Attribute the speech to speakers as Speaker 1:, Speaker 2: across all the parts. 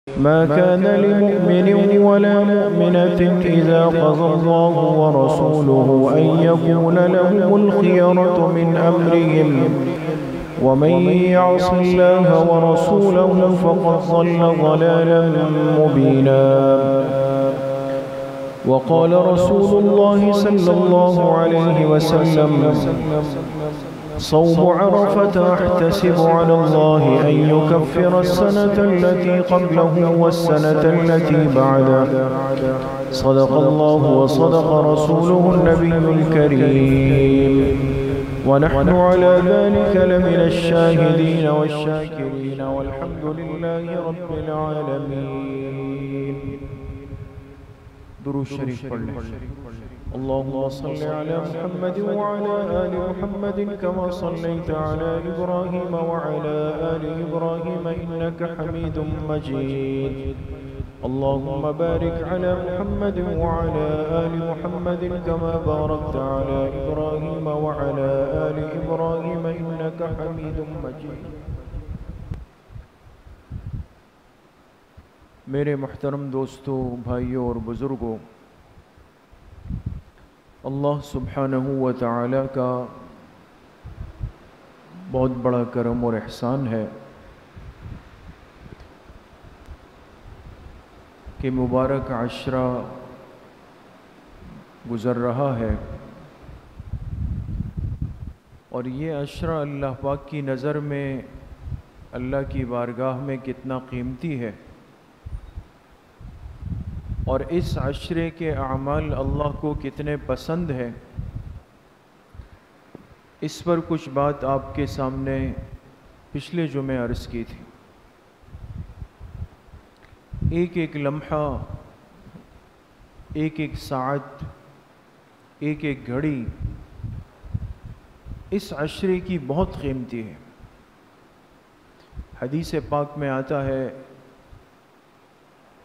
Speaker 1: ما كان لمؤمن ولا مؤمنة إذا قضى الله ورسوله أن يكون لهم الخيرة من أمرهم ومن يعص الله ورسوله فقد ضل ضلالا مبينا. وقال رسول الله صلى الله عليه وسلم: صوم عرفة أحتسب على الله أن يكفر السنة التي قبله والسنة التي بعده. صدق الله وصدق رسوله النبي الكريم، ونحن على ذلك لمن الشاهدين والشاكرين، والحمد لله رب العالمين. درود شریف پڑھ لیں. اللهم صل على محمد وعلى آل محمد كما صليت على إبراهيم وعلى آل إبراهيم إنك حميد مجيد. اللهم بارك على محمد وعلى آل محمد كما باركت على إبراهيم وعلى آل إبراهيم إنك حميد مجيد. میرے محترم دوستوں، بھائیوں اور بزرگوں، اللہ سبحانہ و تعالی کا بہت بڑا کرم اور احسان ہے کہ مبارک عشرہ گزر رہا ہے، اور یہ عشرہ اللہ پاک کی نظر میں، اللہ کی بارگاہ میں کتنا قیمتی ہے، اور اس عشرے کے اعمال اللہ کو کتنے پسند ہے، اس پر کچھ بات آپ کے سامنے پچھلے جمعے عرض کی تھی. ایک ایک لمحہ، ایک ایک ساعت، ایک ایک گھڑی اس عشرے کی بہت قیمتی ہے. حدیث پاک میں آتا ہے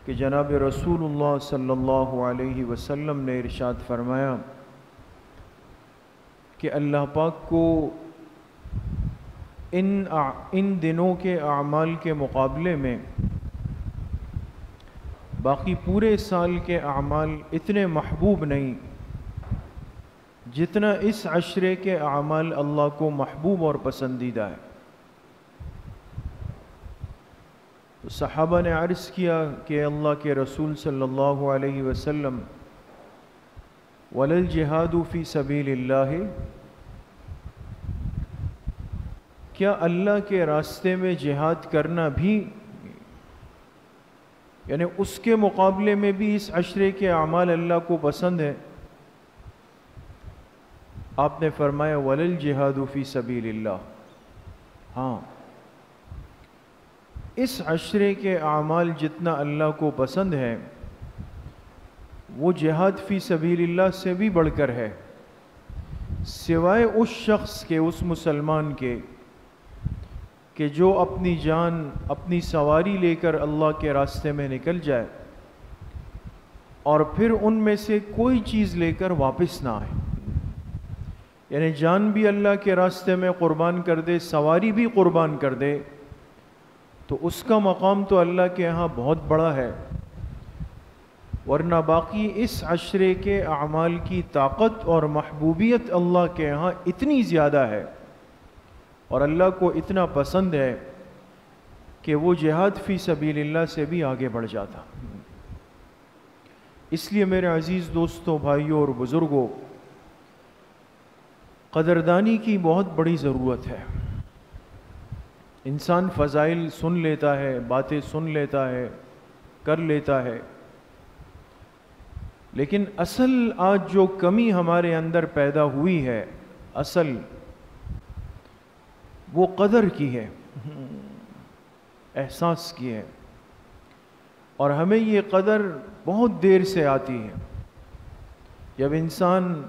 Speaker 1: کہ جناب رسول اللہ صلی اللہ علیہ وسلم نے ارشاد فرمایا کہ اللہ پاک کو ان دنوں کے اعمال کے مقابلے میں باقی پورے سال کے اعمال اتنے محبوب نہیں جتنا اس عشرے کے اعمال اللہ کو محبوب اور پسندیدہ ہے. تو صحابہ نے عرض کیا کہ اللہ کے رسول صلی اللہ علیہ وسلم، وَلَلْجِهَادُ فِي سَبِيلِ اللَّهِ، کیا اللہ کے راستے میں جہاد کرنا بھی، یعنی اس کے مقابلے میں بھی اس عشرے کے اعمال اللہ کو پسند ہے؟ آپ نے فرمایا وَلَلْجِهَادُ فِي سَبِيلِ اللَّهِ، ہاں، اس عشرے کے اعمال جتنا اللہ کو پسند ہے وہ جہاد فی سبیل اللہ سے بھی بڑھ کر ہے، سوائے اس شخص کے، اس مسلمان کے کہ جو اپنی جان، اپنی سواری لے کر اللہ کے راستے میں نکل جائے اور پھر ان میں سے کوئی چیز لے کر واپس نہ آئے، یعنی جان بھی اللہ کے راستے میں قربان کر دے، سواری بھی قربان کر دے، تو اس کا مقام تو اللہ کے ہاں بہت بڑا ہے. ورنہ باقی اس عشرے کے اعمال کی طاقت اور محبوبیت اللہ کے ہاں اتنی زیادہ ہے اور اللہ کو اتنا پسند ہے کہ وہ جہاد فی سبیل اللہ سے بھی آگے بڑھ جاتا. اس لیے میرے عزیز دوستوں، بھائیوں اور بزرگوں، قدردانی کی بہت بڑی ضرورت ہے. انسان فضائل سن لیتا ہے، باتیں سن لیتا ہے، کر لیتا ہے، لیکن اصل آج جو کمی ہمارے اندر پیدا ہوئی ہے، اصل وہ قدر کی ہے، احساس کی ہے، اور ہمیں یہ قدر بہت دیر سے آتی ہے. جب انسان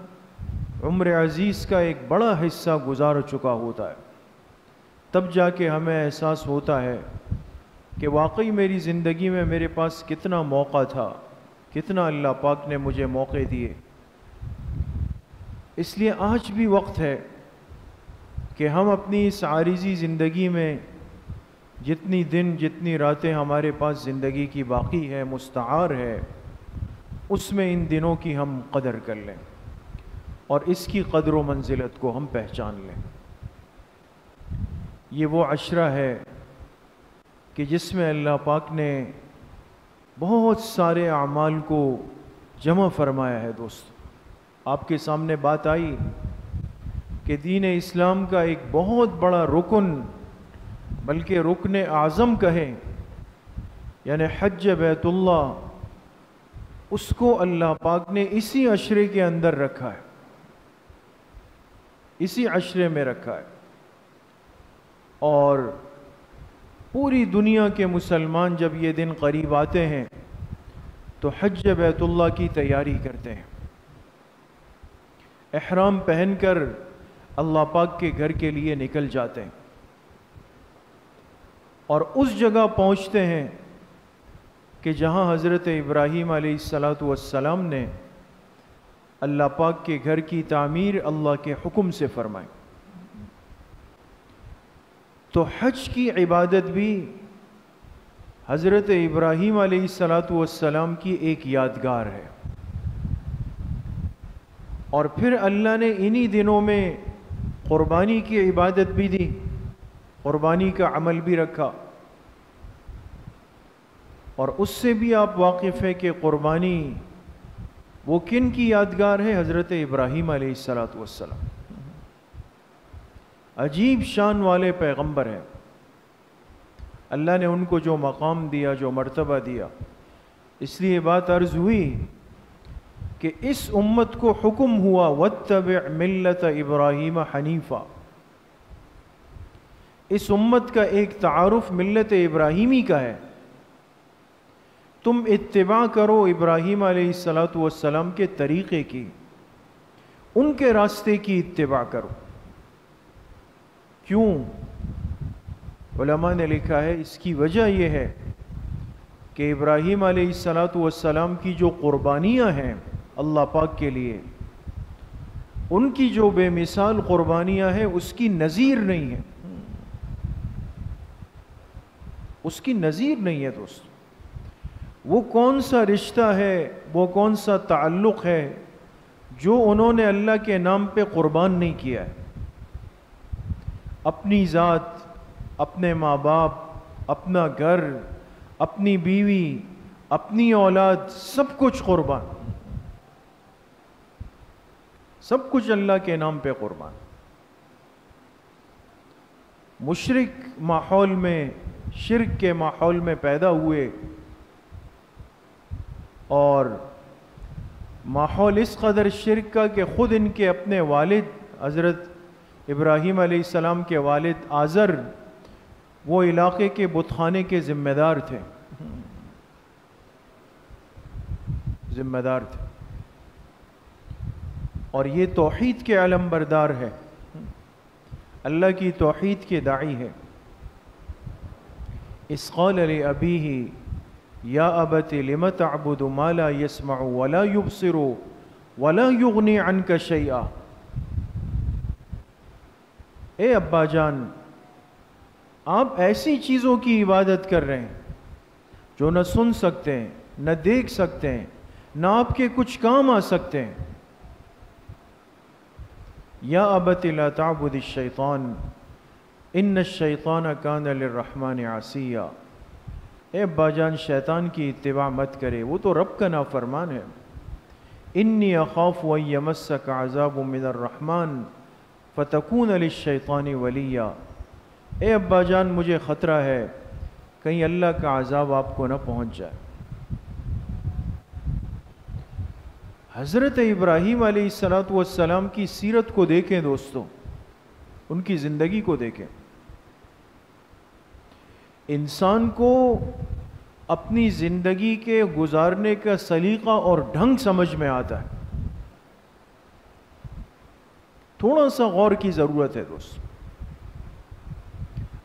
Speaker 1: عمر عزیز کا ایک بڑا حصہ گزار چکا ہوتا ہے، تب جا کے ہمیں احساس ہوتا ہے کہ واقعی میری زندگی میں میرے پاس کتنا موقع تھا، کتنا اللہ پاک نے مجھے موقع دیے. اس لیے آج بھی وقت ہے کہ ہم اپنی اس عارضی زندگی میں جتنی دن جتنی راتیں ہمارے پاس زندگی کی باقی ہے، مستعار ہے، اس میں ان دنوں کی ہم قدر کر لیں اور اس کی قدر و منزلت کو ہم پہچان لیں۔ یہ وہ عشرہ ہے کہ جس میں اللہ پاک نے بہت سارے اعمال کو جمع فرمایا ہے۔ دوست، آپ کے سامنے بات آئی کہ دین اسلام کا ایک بہت بڑا رکن، بلکہ رکن اعظم کہیں، یعنی حج بیت اللہ، اس کو اللہ پاک نے اسی عشرے کے اندر رکھا ہے، اسی عشرے میں رکھا ہے۔ اور پوری دنیا کے مسلمان جب یہ دن قریب آتے ہیں تو حج بیت اللہ کی تیاری کرتے ہیں، احرام پہن کر اللہ پاک کے گھر کے لیے نکل جاتے ہیں اور اس جگہ پہنچتے ہیں کہ جہاں حضرت ابراہیم علیہ السلام نے اللہ پاک کے گھر کی تعمیر اللہ کے حکم سے فرمائی۔ تو حج کی عبادت بھی حضرت ابراہیم علیہ السلام کی ایک یادگار ہے، اور پھر اللہ نے انہی دنوں میں قربانی کی عبادت بھی دی، قربانی کا عمل بھی رکھا، اور اس سے بھی آپ واقف ہیں کہ قربانی وہ کن کی یادگار ہے؟ حضرت ابراہیم علیہ السلام۔ عجیب شان والے پیغمبر ہیں، اللہ نے ان کو جو مقام دیا، جو مرتبہ دیا، اس لیے بات عرض ہوئی کہ اس امت کو حکم ہوا واتبع ملت ابراہیم حنیفہ۔ اس امت کا ایک تعارف ملت ابراہیمی کا ہے، تم اتباع کرو ابراہیم علیہ السلام کے طریقے کی، ان کے راستے کی اتباع کرو۔ کیوں؟ علماء نے لکھا ہے اس کی وجہ یہ ہے کہ ابراہیم علیہ السلام کی جو قربانیاں ہیں اللہ پاک کے لیے، ان کی جو بے مثال قربانیاں ہیں اس کی نظیر نہیں ہے، اس کی نظیر نہیں ہے۔ دوست، وہ کون سا رشتہ ہے، وہ کون سا تعلق ہے جو انہوں نے اللہ کے نام پہ قربان نہیں کیا ہے؟ اپنی ذات، اپنے ماں باپ، اپنا گھر، اپنی بیوی، اپنی اولاد، سب کچھ قربان، سب کچھ اللہ کے نام پہ قربان۔ مشرک ماحول میں، شرک کے ماحول میں پیدا ہوئے، اور ماحول اس قدر شرک کا کہ خود ان کے اپنے والد حضرت ابراہیم علیہ السلام کے والد آزر وہ علاقے کے بت خانے کے ذمہ دار تھے، اور یہ توحید کے علم بردار ہے، اللہ کی توحید کے داعی ہے۔ اذ قال لأبیہ یا ابت لم تعبد ما لا يسمع ولا يبصر ولا يغني عنك شيئا۔ اے ابا جان، آپ ایسی چیزوں کی عبادت کر رہے ہیں جو نہ سن سکتے ہیں، نہ دیکھ سکتے ہیں، نہ آپ کے کچھ کام آ سکتے ہیں۔ یا ابت لا تعبد الشیطان ان الشیطان کان للرحمن عصیا۔ اے ابا جان، شیطان کی اتباع مت کرے، وہ تو رب کا نافرمان ہے۔ انی اخاف ان یمسک عذاب من الرحمن فتکون للشیطان ولیا۔ اے ابا جان، مجھے خطرہ ہے کہیں اللہ کا عذاب آپ کو نہ پہنچ جائے۔ حضرت ابراہیم علیہ السلام کی سیرت کو دیکھیں دوستوں، ان کی زندگی کو دیکھیں۔ انسان کو اپنی زندگی کے گزارنے کا سلیقہ اور ڈھنگ سمجھ میں آتا ہے، تھوڑا سا غور کی ضرورت ہے دوست۔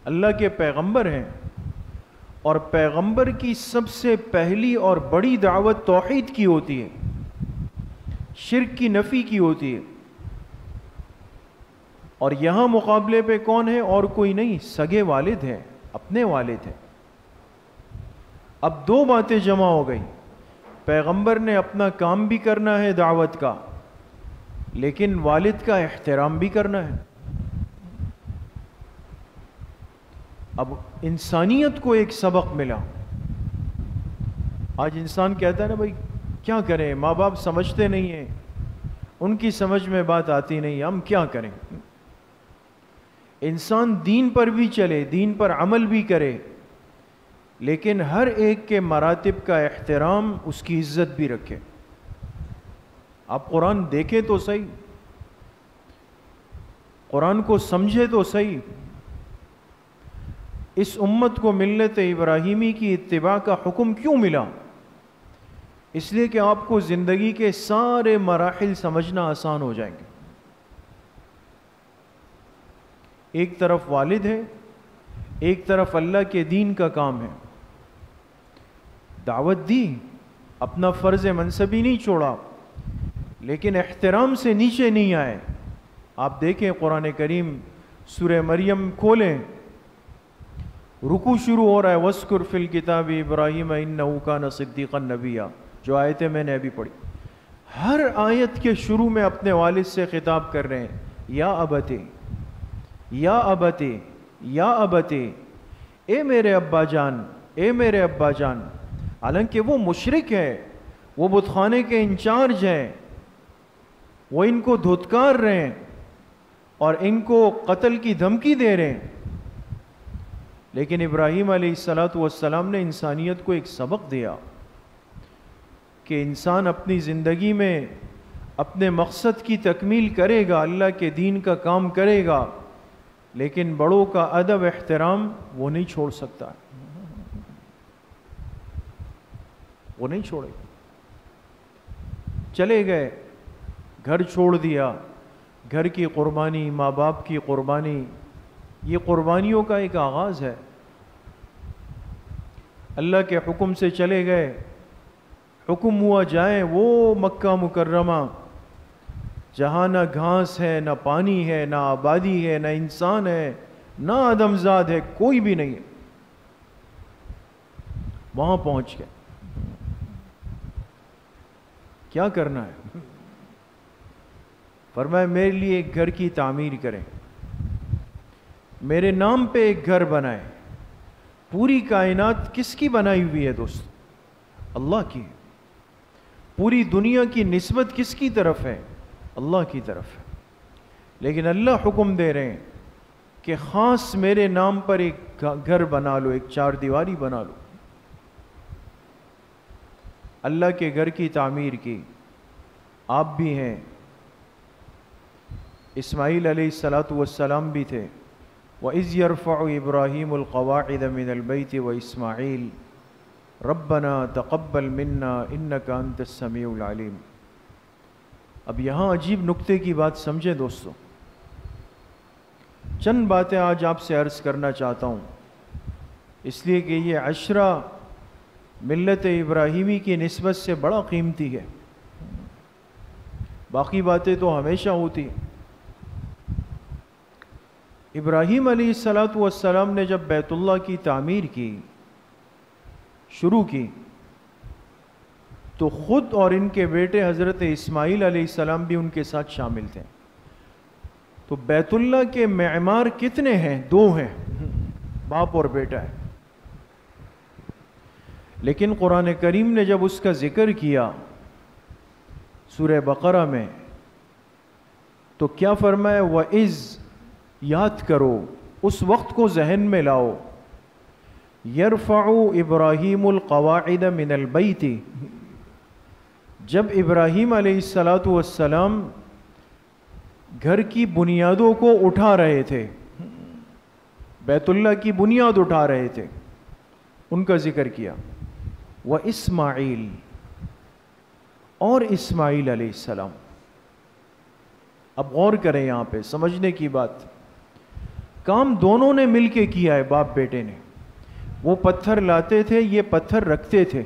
Speaker 1: اللہ کے پیغمبر ہیں، اور پیغمبر کی سب سے پہلی اور بڑی دعوت توحید کی ہوتی ہے، شرک کی نفی کی ہوتی ہے، اور یہاں مقابلے پہ کون ہے؟ اور کوئی نہیں، سگے والد ہیں، اپنے والد ہیں. اب دو باتیں جمع ہو گئی. پیغمبر نے اپنا کام بھی کرنا ہے دعوت کا، لیکن والد کا احترام بھی کرنا ہے. اب انسانیت کو ایک سبق ملا. آج انسان کہتا ہے نا بھائی کیا کریں، ماں باپ سمجھتے نہیں ہیں، ان کی سمجھ میں بات آتی نہیں، ہم کیا کریں. انسان دین پر بھی چلے، دین پر عمل بھی کرے، لیکن ہر ایک کے مراتب کا احترام، اس کی عزت بھی رکھے. آپ قرآن دیکھیں تو صحیح، قرآن کو سمجھے تو صحیح. اس امت کو ملت ابراہیمی کی اتباع کا حکم کیوں ملا؟ اس لیے کہ آپ کو زندگی کے سارے مراحل سمجھنا آسان ہو جائیں گے. ایک طرف والد ہے، ایک طرف اللہ کے دین کا کام ہے. دعوت دی، اپنا فرض منصبی نہیں چھوڑا، لیکن احترام سے نیچے نہیں آئے. آپ دیکھیں قرآن کریم سورہ مریم کھولیں، رکوع شروع ہو رہا ہے وَاذْكُرْ فِي الْكِتَابِ إِبْرَاهِيمَ إِنَّهُ كَانَ صِدِّيقًا نَبِيًّا. جو آیتیں میں نے ابھی پڑھی، ہر آیت کے شروع میں اپنے والد سے خطاب کر رہے ہیں، یا ابتے، یا ابتے، یا ابتے، اے میرے ابا جان، اے میرے ابا جان. حالانکہ وہ مشرک ہے، وہ بت خانے کے انچارج ہیں، وہ ان کو دھتکار رہے ہیں اور ان کو قتل کی دھمکی دے رہے ہیں. لیکن ابراہیم علیہ السلام نے انسانیت کو ایک سبق دیا کہ انسان اپنی زندگی میں اپنے مقصد کی تکمیل کرے گا، اللہ کے دین کا کام کرے گا، لیکن بڑوں کا ادب احترام وہ نہیں چھوڑ سکتا، وہ نہیں چھوڑے. چلے گئے، گھر چھوڑ دیا، گھر کی قربانی، ماں باپ کی قربانی، یہ قربانیوں کا ایک آغاز ہے. اللہ کے حکم سے چلے گئے، حکم ہوا جائیں وہ مکہ مکرمہ جہاں نہ گھاس ہے، نہ پانی ہے، نہ آبادی ہے، نہ انسان ہے، نہ آدمزاد ہے، کوئی بھی نہیں ہے. وہاں پہنچ گئے. کیا کرنا ہے؟ فرمایا میرے لیے ایک گھر کی تعمیر کریں، میرے نام پہ ایک گھر بنائیں. پوری کائنات کس کی بنائی ہوئی ہے دوست؟ اللہ کی. پوری دنیا کی نسبت کس کی طرف ہے؟ اللہ کی طرف ہے. لیکن اللہ حکم دے رہے ہیں کہ خاص میرے نام پر ایک گھر بنا لو، ایک چار دیواری بنا لو. اللہ کے گھر کی تعمیر کی. آپ بھی ہیں، اسماعیل علیہ السلام بھی تھے. وَإِذْ يَرْفَعُ إِبْرَاهِيمُ الْقَوَاعِدَ مِنَ الْبَيْتِ وَإِسْمَاعِيلُ رَبَّنَا تَقَبَّلْ مِنَّا إِنَّكَ أَنْتَ السَّمِيعُ الْعَلِيمُ. اب یہاں عجیب نکتے کی بات سمجھیں دوستو. چند باتیں آج آپ سے عرض کرنا چاہتا ہوں، اس لیے کہ یہ عشرہ ملت ابراہیمی کی نسبت سے بڑا قیمتی ہے. باقی باتیں تو ہمیشہ ہوتی ہیں. ابراہیم علیہ السلام نے جب بیت اللہ کی تعمیر کی، شروع کی، تو خود اور ان کے بیٹے حضرت اسماعیل علیہ السلام بھی ان کے ساتھ شامل تھے. تو بیت اللہ کے معمار کتنے ہیں؟ 2 ہیں، باپ اور بیٹا ہے. لیکن قرآن کریم نے جب اس کا ذکر کیا سورہ بقرہ میں، تو کیا فرمایا؟ وَإِذْ، یاد کرو، اس وقت کو ذہن میں لاؤ، يَرْفَعُ إِبْرَاهِيمُ الْقَوَاعِدَ مِنَ الْبَيْتِ، جب ابراہیم علیہ السلام گھر کی بنیادوں کو اٹھا رہے تھے، بیت اللہ کی بنیاد اٹھا رہے تھے، ان کا ذکر کیا. وَإِسْمَاعِيل، اور اسماعیل علیہ السلام. اب غور کریں یہاں پہ، سمجھنے کی بات. کام دونوں نے مل کے کیا ہے، باپ بیٹے نے. وہ پتھر لاتے تھے، یہ پتھر رکھتے تھے.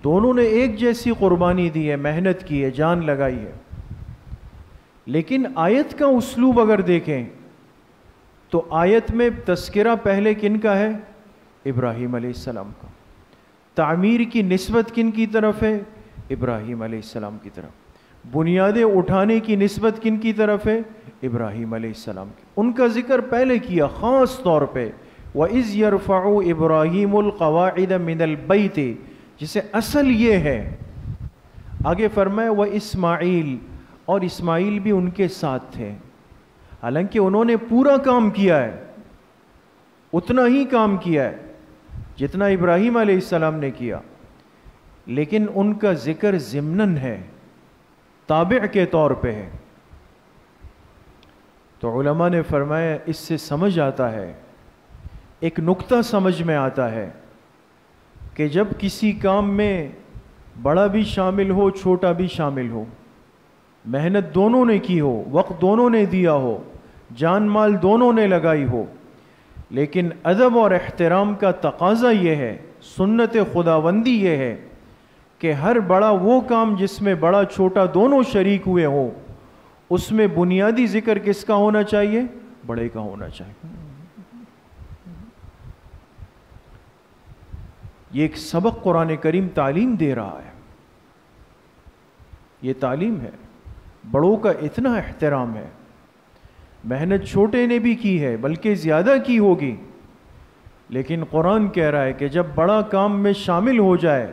Speaker 1: دونوں نے ایک جیسی قربانی دی ہے، محنت کی ہے، جان لگائی ہے. لیکن آیت کا اسلوب اگر دیکھیں تو آیت میں تذکرہ پہلے کن کا ہے؟ ابراہیم علیہ السلام کا. تعمیر کی نسبت کن کی طرف ہے؟ ابراہیم علیہ السلام کی طرف. بنیادیں اٹھانے کی نسبت کن کی طرف ہے؟ ابراہیم علیہ السلام کی. ان کا ذکر پہلے کیا خاص طور پہ. وَإِذْ يَرْفَعُ إِبْرَاهِيمُ الْقَوَاعِدَ مِنَ الْبَيْتِ، جسے اصل یہ ہے. آگے فرمایا وَإِسماعیل، اور اسماعیل بھی ان کے ساتھ تھے. حالانکہ انہوں نے پورا کام کیا ہے، اتنا ہی کام کیا ہے جتنا ابراہیم علیہ السلام نے کیا، لیکن ان کا ذکر ضمناً ہے، تابع کے طور پہ ہے. تو علماء نے فرمایا اس سے سمجھ آتا ہے، ایک نکتہ سمجھ میں آتا ہے کہ جب کسی کام میں بڑا بھی شامل ہو چھوٹا بھی شامل ہو، محنت دونوں نے کی ہو، وقت دونوں نے دیا ہو، جان مال دونوں نے لگائی ہو، لیکن ادب اور احترام کا تقاضا یہ ہے، سنت خداوندی یہ ہے کہ ہر بڑا وہ کام جس میں بڑا چھوٹا دونوں شریک ہوئے ہوں، اس میں بنیادی ذکر کس کا ہونا چاہیے؟ بڑے کا ہونا چاہیے. یہ ایک سبق قرآن کریم تعلیم دے رہا ہے. یہ تعلیم ہے، بڑوں کا اتنا احترام ہے. محنت چھوٹے نے بھی کی ہے، بلکہ زیادہ کی ہوگی، لیکن قرآن کہہ رہا ہے کہ جب بڑا کام میں شامل ہو جائے،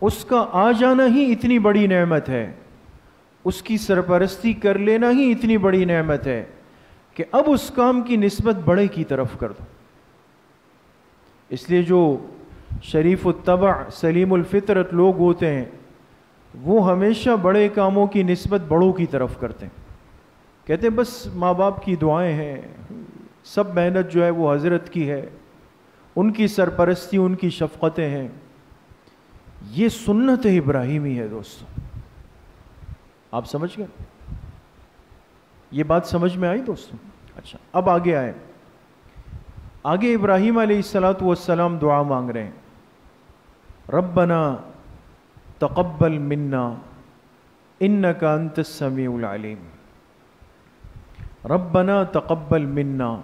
Speaker 1: اس کا آ جانا ہی اتنی بڑی نعمت ہے، اس کی سرپرستی کر لینا ہی اتنی بڑی نعمت ہے کہ اب اس کام کی نسبت بڑے کی طرف کر دو. اس لیے جو شریف الطبع سلیم الفطرت لوگ ہوتے ہیں وہ ہمیشہ بڑے کاموں کی نسبت بڑوں کی طرف کرتے ہیں. کہتے ہیں بس ماں باپ کی دعائیں ہیں، سب محنت جو ہے وہ حضرت کی ہے، ان کی سرپرستی، ان کی شفقتیں ہیں. یہ سنت ابراہیمی ہے دوستو. آپ سمجھ گئے؟ یہ بات سمجھ میں آئی دوستو؟ اچھا، اب آگے آئے. آگے ابراہیم علیہ السلام دعا مانگ رہے ہیں. ربنا تقبل منا انک انت السمیع العلیم. ربنا تقبل منا.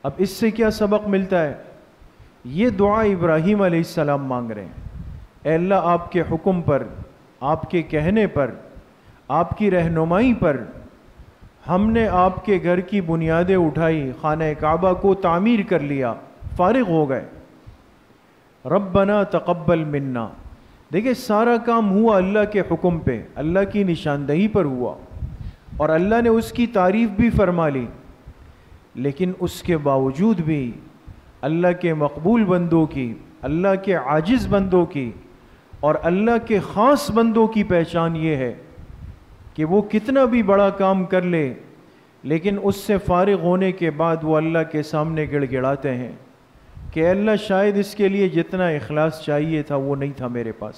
Speaker 1: اب اس سے کیا سبق ملتا ہے؟ یہ دعا ابراہیم علیہ السلام مانگ رہے ہیں. اے اللہ، آپ کے حکم پر، آپ کے کہنے پر، آپ کی رہنمائی پر ہم نے آپ کے گھر کی بنیادیں اٹھائی، خانہ کعبہ کو تعمیر کر لیا، فارغ ہو گئے. ربنا تقبل منا. دیکھیں سارا کام ہوا اللہ کے حکم پہ، اللہ کی نشاندہی پر ہوا، اور اللہ نے اس کی تعریف بھی فرما لی. لیکن اس کے باوجود بھی اللہ کے مقبول بندوں کی، اللہ کے عاجز بندوں کی اور اللہ کے خاص بندوں کی پہچان یہ ہے کہ وہ کتنا بھی بڑا کام کر لے، لیکن اس سے فارغ ہونے کے بعد وہ اللہ کے سامنے گڑ گڑاتے ہیں کہ اللہ شاید اس کے لیے جتنا اخلاص چاہیے تھا وہ نہیں تھا میرے پاس،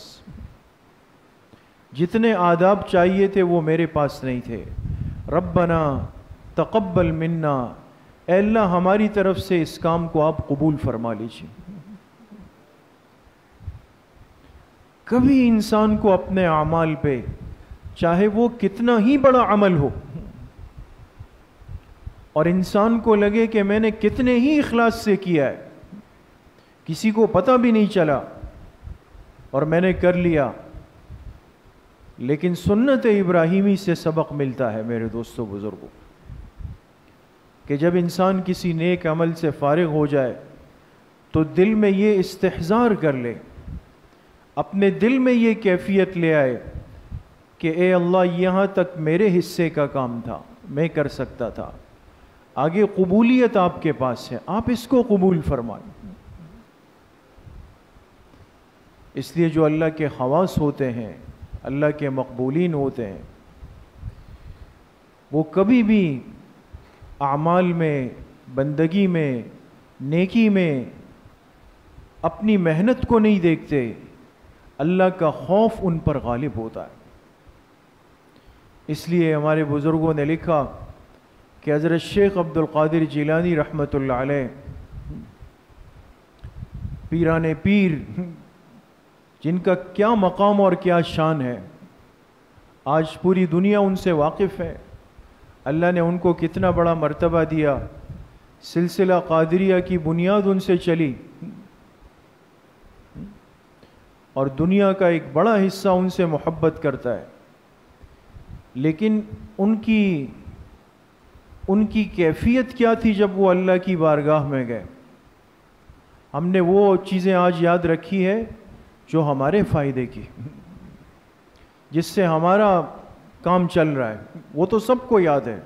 Speaker 1: جتنے آداب چاہیے تھے وہ میرے پاس نہیں تھے. ربنا تقبل منا. اے اللہ ہماری طرف سے اس کام کو آپ قبول فرما لیجیے. کبھی انسان کو اپنے اعمال پہ، چاہے وہ کتنا ہی بڑا عمل ہو، اور انسان کو لگے کہ میں نے کتنے ہی اخلاص سے کیا ہے، کسی کو پتہ بھی نہیں چلا اور میں نے کر لیا، لیکن سنت ابراہیمی سے سبق ملتا ہے میرے دوستوں بزرگوں کہ جب انسان کسی نیک عمل سے فارغ ہو جائے تو دل میں یہ استحضار کر لے، اپنے دل میں یہ کیفیت لے آئے کہ اے اللہ یہاں تک میرے حصے کا کام تھا، میں کر سکتا تھا، آگے قبولیت آپ کے پاس ہے، آپ اس کو قبول فرمائیں. اس لیے جو اللہ کے خواص ہوتے ہیں، اللہ کے مقبولین ہوتے ہیں، وہ کبھی بھی اعمال میں، بندگی میں، نیکی میں اپنی محنت کو نہیں دیکھتے، اللہ کا خوف ان پر غالب ہوتا ہے. اس لیے ہمارے بزرگوں نے لکھا کہ حضرت شیخ عبد القادر جیلانی رحمۃ اللہ علیہ، پیران پیر جن کا کیا مقام اور کیا شان ہے، آج پوری دنیا ان سے واقف ہے. اللہ نے ان کو کتنا بڑا مرتبہ دیا، سلسلہ قادریہ کی بنیاد ان سے چلی، اور دنیا کا ایک بڑا حصہ ان سے محبت کرتا ہے، لیکن ان کی کیفیت کیا تھی جب وہ اللہ کی بارگاہ میں گئے؟ ہم نے وہ چیزیں آج یاد رکھی ہے جو ہمارے فائدے کی، جس سے ہمارا کام چل رہا ہے، وہ تو سب کو یاد ہے۔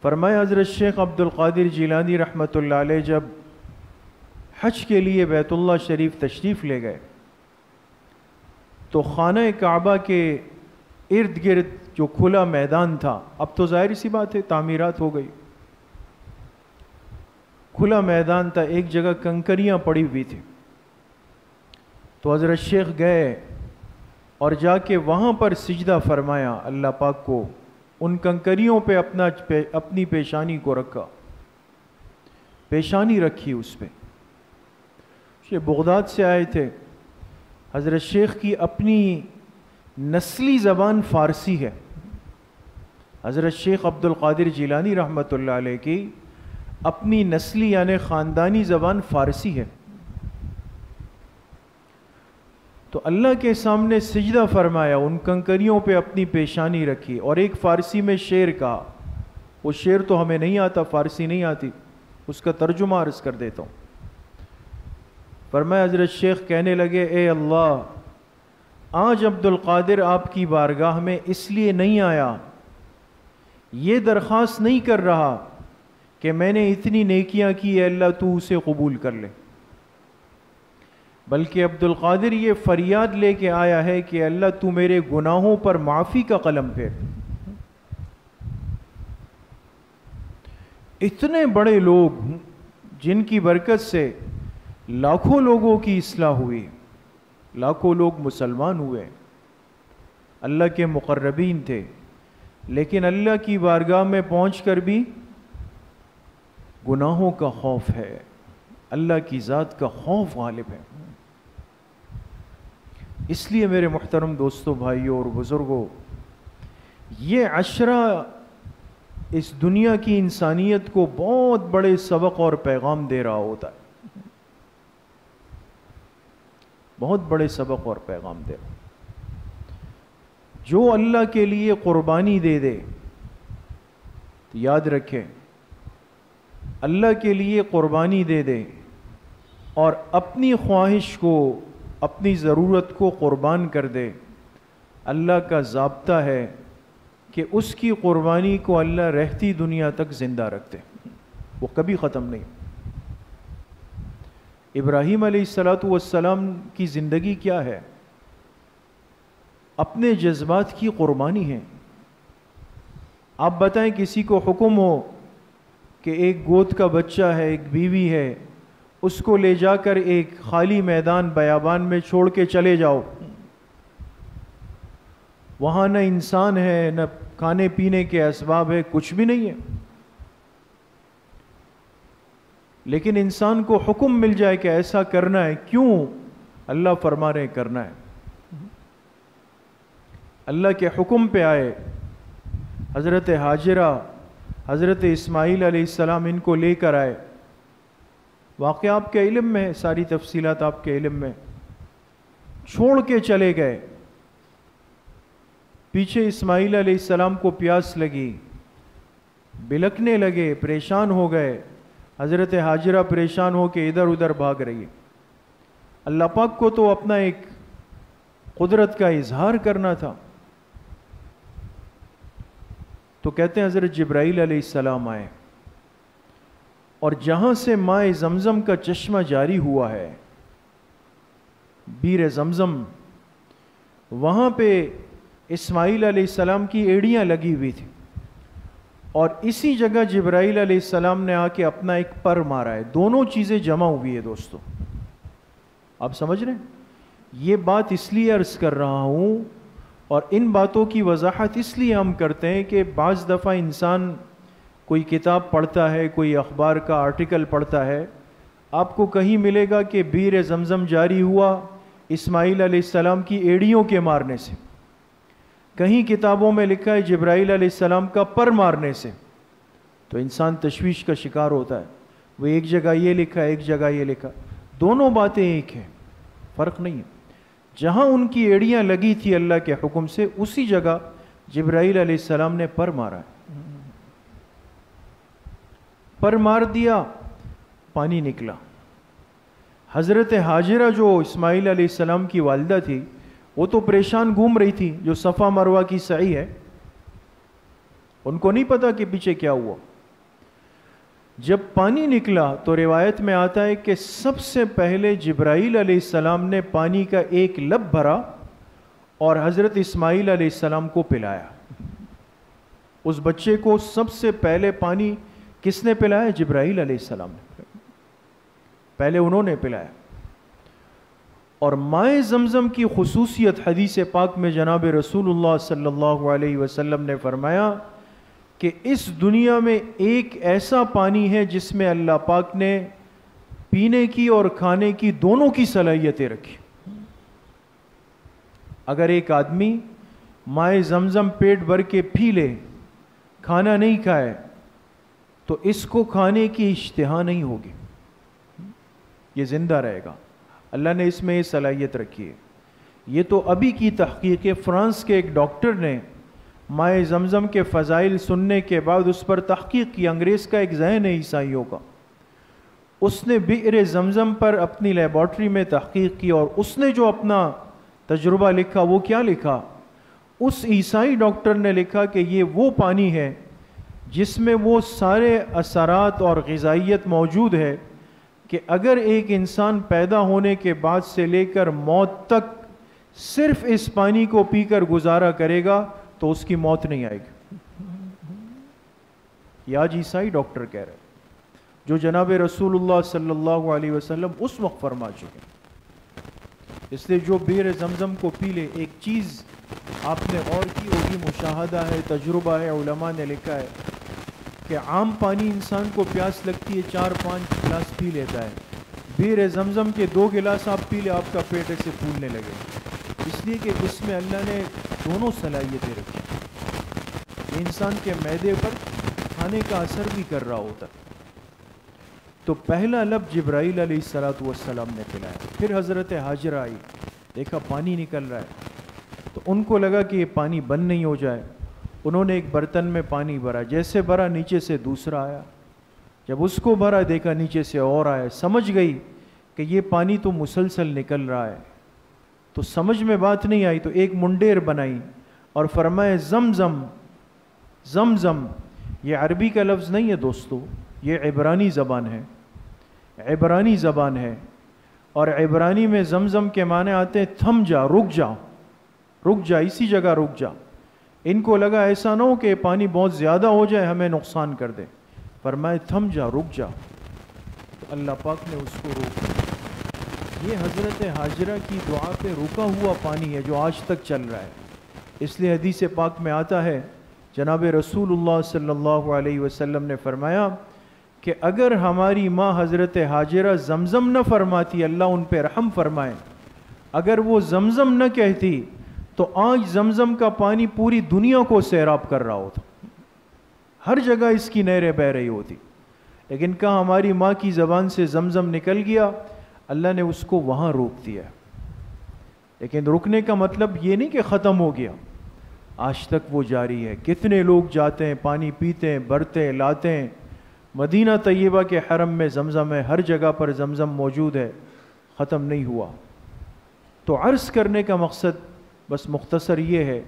Speaker 1: فرمایا حضرت شیخ عبد القادر جیلانی رحمۃ اللہ علیہ جب حج کے لیے بیت اللہ شریف تشریف لے گئے تو خانہ کعبہ کے ارد گرد جو کھلا میدان تھا، اب تو ظاہر سی بات ہے تعمیرات ہو گئی، کھلا میدان تھا، ایک جگہ کنکریاں پڑی ہوئی تھی، تو حضرت شیخ گئے اور جا کے وہاں پر سجدہ فرمایا اللہ پاک کو، ان کنکریوں پہ اپنی پیشانی کو رکھا، پیشانی رکھی اس پہ۔ یہ بغداد سے آئے تھے، حضرت شیخ کی اپنی نسلی زبان فارسی ہے، حضرت شیخ عبد القادر جیلانی رحمۃ اللہ علیہ کی اپنی نسلی یعنی خاندانی زبان فارسی ہے، تو اللہ کے سامنے سجدہ فرمایا، ان کنکریوں پہ اپنی پیشانی رکھی، اور ایک فارسی میں شعر کہا، وہ شعر تو ہمیں نہیں آتا، فارسی نہیں آتی، اس کا ترجمہ عرض کر دیتا ہوں۔ فرمایا حضرت شیخ کہنے لگے، اے اللہ، آج عبد القادر آپ کی بارگاہ میں اس لیے نہیں آیا، یہ درخواست نہیں کر رہا کہ میں نے اتنی نیکیاں کی ہے اللہ تو اسے قبول کر لے، بلکہ عبد القادر یہ فریاد لے کے آیا ہے کہ اللہ تو میرے گناہوں پر معافی کا قلم پھیر۔ اتنے بڑے لوگ جن کی برکت سے لاکھوں لوگوں کی اصلاح ہوئی، لاکھوں لوگ مسلمان ہوئے، اللہ کے مقربین تھے، لیکن اللہ کی بارگاہ میں پہنچ کر بھی گناہوں کا خوف ہے، اللہ کی ذات کا خوف غالب ہے۔ اس لیے میرے محترم دوستوں، بھائیوں اور بزرگوں، یہ عشرہ اس دنیا کی انسانیت کو بہت بڑے سبق اور پیغام دے رہا ہوتا ہے، بہت بڑے سبق اور پیغام دے رہا۔ جو اللہ کے لیے قربانی دے دے، تو یاد رکھیں، اللہ کے لیے قربانی دے دے اور اپنی خواہش کو، اپنی ضرورت کو قربان کر دے، اللہ کا ضابطہ ہے کہ اس کی قربانی کو اللہ رہتی دنیا تک زندہ رکھتے، وہ کبھی ختم نہیں۔ ابراہیم علیہ السلام کی زندگی کیا ہے؟ اپنے جذبات کی قربانی ہے۔ آپ بتائیں کسی کو حکم ہو کہ ایک گود کا بچہ ہے، ایک بیوی ہے، اس کو لے جا کر ایک خالی میدان بیابان میں چھوڑ کے چلے جاؤ، وہاں نہ انسان ہے، نہ کھانے پینے کے اسباب ہے، کچھ بھی نہیں ہے، لیکن انسان کو حکم مل جائے کہ ایسا کرنا ہے، کیوں؟ اللہ فرما رہے کرنا ہے، اللہ کے حکم پہ آئے۔ حضرت ہاجرہ، حضرت اسماعیل علیہ السلام ان کو لے کر آئے، واقعہ آپ کے علم میں ہے، ساری تفصیلات آپ کے علم میں، چھوڑ کے چلے گئے، پیچھے اسماعیل علیہ السلام کو پیاس لگی، بلکنے لگے، پریشان ہو گئے، حضرت ہاجرہ پریشان ہو کے ادھر ادھر بھاگ رہی۔ اللہ پاک کو تو اپنا ایک قدرت کا اظہار کرنا تھا، تو کہتے ہیں حضرت جبرائیل علیہ السلام آئے، اور جہاں سے ماء زمزم کا چشمہ جاری ہوا ہے، بیر زمزم، وہاں پہ اسماعیل علیہ السلام کی ایڑیاں لگی ہوئی تھی، اور اسی جگہ جبرائیل علیہ السلام نے آ کے اپنا ایک پر مارا ہے، دونوں چیزیں جمع ہوئی ہے۔ دوستو آپ سمجھ رہے ہیں؟ یہ بات اس لیے عرض کر رہا ہوں، اور ان باتوں کی وضاحت اس لیے ہم کرتے ہیں کہ بعض دفعہ انسان کوئی کتاب پڑھتا ہے، کوئی اخبار کا آرٹیکل پڑھتا ہے، آپ کو کہیں ملے گا کہ بیر زمزم جاری ہوا اسماعیل علیہ السلام کی ایڑیوں کے مارنے سے، کہیں کتابوں میں لکھا ہے جبرائیل علیہ السلام کا پر مارنے سے، تو انسان تشویش کا شکار ہوتا ہے، وہ ایک جگہ یہ لکھا ہے ایک جگہ یہ لکھا، دونوں باتیں ایک ہیں، فرق نہیں ہے۔ جہاں ان کی ایڑیاں لگی تھی اللہ کے حکم سے، اسی جگہ جبرائیل علیہ السلام نے پر مارا ہے، پر مار دیا، پانی نکلا۔ حضرت ہاجرہ جو اسماعیل علیہ السلام کی والدہ تھی، وہ تو پریشان گھوم رہی تھی، جو صفا مروہ کی سعی ہے، ان کو نہیں پتا کہ پیچھے کیا ہوا۔ جب پانی نکلا تو روایت میں آتا ہے کہ سب سے پہلے جبرائیل علیہ السلام نے پانی کا ایک لب بھرا اور حضرت اسماعیل علیہ السلام کو پلایا۔ اس بچے کو سب سے پہلے پانی کس نے پلایا؟ جبرائیل علیہ السلام نے، پہلے انہوں نے پلایا۔ اور مائے زمزم کی خصوصیت حدیث پاک میں جناب رسول اللہ صلی اللہ علیہ وسلم نے فرمایا کہ اس دنیا میں ایک ایسا پانی ہے جس میں اللہ پاک نے پینے کی اور کھانے کی دونوں کی صلاحیتیں رکھی۔ اگر ایک آدمی مائے زمزم پیٹ بھر کے پی لے، کھانا نہیں کھائے، تو اس کو کھانے کی اشتہا نہیں ہوگی، یہ زندہ رہے گا۔ اللہ نے اس میں یہ صلاحیت رکھی ہے۔ یہ تو ابھی کی تحقیق ہے، فرانس کے ایک ڈاکٹر نے مائے زمزم کے فضائل سننے کے بعد اس پر تحقیق کی۔ انگریز کا ایک ذہن ہے عیسائیوں کا، اس نے بئر زمزم پر اپنی لیبارٹری میں تحقیق کی، اور اس نے جو اپنا تجربہ لکھا وہ کیا لکھا؟ اس عیسائی ڈاکٹر نے لکھا کہ یہ وہ پانی ہے جس میں وہ سارے اثرات اور غذائیت موجود ہے کہ اگر ایک انسان پیدا ہونے کے بعد سے لے کر موت تک صرف اس پانی کو پی کر گزارا کرے گا تو اس کی موت نہیں آئے گی۔ یہ آج عیسائی ڈاکٹر کہہ رہے جو جناب رسول اللہ صلی اللہ علیہ وسلم اس وقت فرما چکے۔ اس لیے جو بئر زمزم کو پی لے، ایک چیز آپ نے اور کی ہوگی، مشاہدہ ہے، تجربہ ہے، علماء نے لکھا ہے کہ عام پانی انسان کو پیاس لگتی ہے 4-5 گلاس پی لیتا ہے، بئر زمزم کے 2 گلاس آپ پی لے آپ کا پیٹ ایسے پھولنے لگے، اس لیے کہ اس میں اللہ نے دونوں صلاحیتیں رکھی۔ یہ انسان کے معدے پر کھانے کا اثر بھی کر رہا ہوتا۔ تو پہلا لب جبرائیل علیہ السلام نے پلایا، پھر حضرت ہاجرہ آئی، دیکھا پانی نکل رہا ہے، تو ان کو لگا کہ یہ پانی بند نہیں ہو جائے، انہوں نے ایک برتن میں پانی بھرا، جیسے بھرا نیچے سے دوسرا آیا، جب اس کو بھرا دیکھا نیچے سے اور آیا، سمجھ گئی کہ یہ پانی تو مسلسل نکل رہا ہے، تو سمجھ میں بات نہیں آئی، تو ایک منڈیر بنائی اور فرمائے زمزم زمزم۔ یہ عربی کا لفظ نہیں ہے دوستو، یہ عبرانی زبان ہے، عبرانی زبان ہے، اور عبرانی میں زمزم کے معنی آتے ہیں تھم جا، رک جا، رک جا، اسی جگہ رک جا۔ ان کو لگا ایسا نہ ہو کہ پانی بہت زیادہ ہو جائے ہمیں نقصان کر دے، فرمائے تھم جا، رک جا، تو اللہ پاک نے اس کو روکا۔ یہ حضرت ہاجرہ کی دعا پہ رکا ہوا پانی ہے جو آج تک چل رہا ہے۔ اس لیے حدیث پاک میں آتا ہے، جناب رسول اللہ صلی اللہ علیہ وسلم نے فرمایا کہ اگر ہماری ماں حضرت ہاجرہ زمزم نہ فرماتی، اللہ ان پہ رحم فرمائے، اگر وہ زمزم نہ کہتی تو آج زمزم کا پانی پوری دنیا کو سیراب کر رہا ہوتا، ہر جگہ اس کی نہریں بہہ رہی ہوتی، لیکن کہاں ہماری ماں کی زبان سے زمزم نکل گیا، اللہ نے اس کو وہاں روک دیا۔ لیکن رکنے کا مطلب یہ نہیں کہ ختم ہو گیا، آج تک وہ جاری ہے۔ کتنے لوگ جاتے ہیں، پانی پیتے ہیں، بھرتے ہیں، لاتے ہیں۔ مدینہ طیبہ کے حرم میں زمزم ہے، ہر جگہ پر زمزم موجود ہے، ختم نہیں ہوا۔ تو عرض کرنے کا مقصد بس مختصر یہ ہے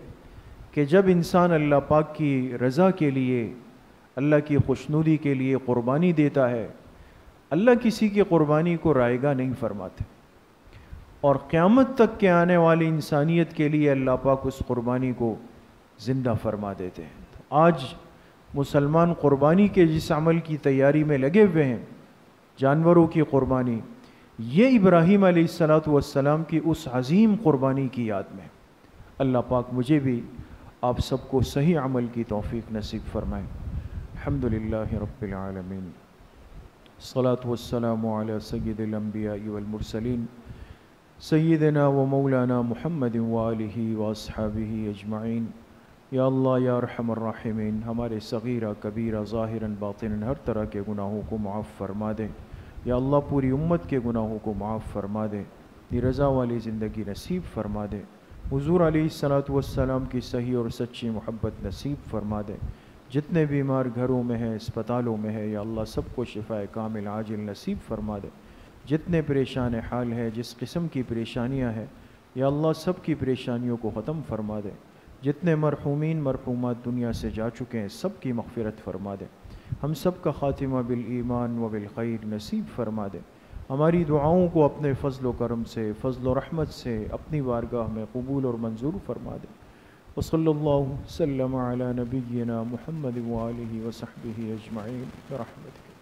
Speaker 1: کہ جب انسان اللہ پاک کی رضا کے لیے، اللہ کی خوشنودی کے لیے قربانی دیتا ہے، اللہ کسی کی قربانی کو رائگاں نہیں فرماتے، اور قیامت تک کے آنے والی انسانیت کے لیے اللہ پاک اس قربانی کو زندہ فرما دیتے ہیں۔ آج مسلمان قربانی کے جس عمل کی تیاری میں لگے ہوئے ہیں، جانوروں کی قربانی، یہ ابراہیم علیہ السلام کی اس عظیم قربانی کی یاد میں۔ اللہ پاک مجھے بھی آپ سب کو صحیح عمل کی توفیق نصیب فرمائے۔ الحمدللہ رب العالمین، الصلاۃ والسلام علی سید الانبیاء والمرسلین، سیدنا و مولانا محمد وآلہ واصحابہ اجمعین۔ یا اللہ یا ارحم الراحمین، ہمارے صغیرہ کبیرہ ظاہراً باطناً ہر طرح کے گناہوں کو معاف فرما دے۔ یا اللہ پوری امت کے گناہوں کو معاف فرما دے، یہ رضا والی زندگی نصیب فرما دے، حضور علیہ الصلاۃ والسلام کی صحیح اور سچی محبت نصیب فرما دے۔ جتنے بیمار گھروں میں ہیں، اسپتالوں میں ہے، یا اللہ سب کو شفاء کامل عاجل نصیب فرما دے۔ جتنے پریشان حال ہے، جس قسم کی پریشانیاں ہیں، یا اللہ سب کی پریشانیوں کو ختم فرما دے۔ جتنے مرحومین مرحومات دنیا سے جا چکے ہیں، سب کی مغفرت فرما دے۔ ہم سب کا خاتمہ بالایمان و بالخیر نصیب فرما دے۔ ہماری دعاؤں کو اپنے فضل و کرم سے، فضل و رحمت سے اپنی بارگاہ میں قبول اور منظور فرما دے۔ وصلی اللہ وسلم علی نبینا محمد وآلہ وصحبہ اجمعین برحمتک۔